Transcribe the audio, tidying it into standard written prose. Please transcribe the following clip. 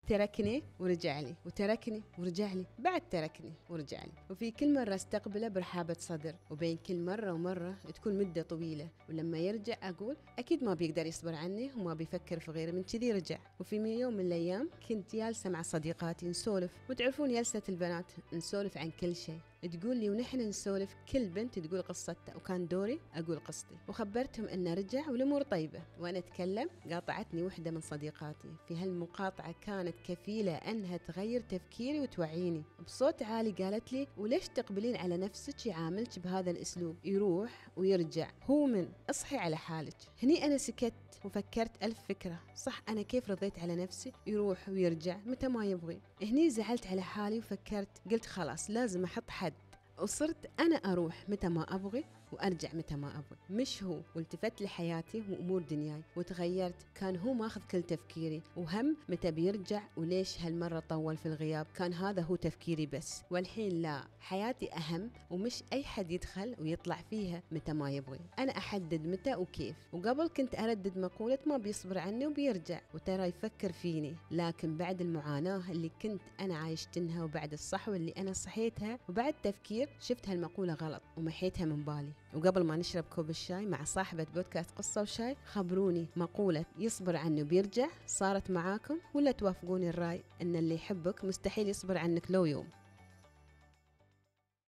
تركني ورجع لي، وتركني ورجع لي، بعد تركني ورجع لي. وفي كل مرة استقبله برحابة صدر، وبين كل مرة ومرة تكون مدة طويلة. ولما يرجع أقول أكيد ما بيقدر يصبر عني وما بيفكر في غيره، من كذي رجع. وفي يوم من الأيام كنت جالسة مع صديقاتي نسولف، وتعرفون جلسة البنات نسولف عن كل شيء. تقول لي ونحن نسولف كل بنت تقول قصتها، وكان دوري أقول قصتي. وخبرتهم أنه رجع والأمور طيبة. وأنا أتكلم قاطعتني وحدة من صديقاتي. في هالمقاطعة كانت كفيلة أنها تغير تفكيري وتوعيني. بصوت عالي قالت لي وليش تقبلين على نفسك يعاملك بهذا الأسلوب؟ يروح ويرجع، هو من اصحي على حالك. هني أنا سكت وفكرت ألف فكرة. صح، أنا كيف رضيت على نفسي يروح ويرجع متى ما يبغي؟ هني زعلت على حالي وفكرت، قلت خلاص لازم أحط حد. وصرت أنا أروح متى ما أبغي وأرجع متى ما أبغي، مش هو. والتفت لحياتي وأمور دنياي وتغيرت. كان هو ماخذ كل تفكيري، وهم متى بيرجع وليش هالمرة طول في الغياب. كان هذا هو تفكيري بس. والحين لا، حياتي أهم، ومش أي حد يدخل ويطلع فيها متى ما يبغي. أنا أحدد متى وكيف. وقبل كنت أردد مقولة ما بيصبر عني وبيرجع، وترى يفكر فيني. لكن بعد المعاناة اللي كنت أنا عايشتنها، وبعد الصحوة اللي أنا صحيتها، وبعد تفكير شفت هالمقولة غلط ومحيتها من بالي. وقبل ما نشرب كوب الشاي مع صاحبة بودكاست قصة وشاي، خبروني مقولة يصبر عنه بيرجع صارت معاكم، ولا توافقوني الرأي أن اللي يحبك مستحيل يصبر عنك لو يوم؟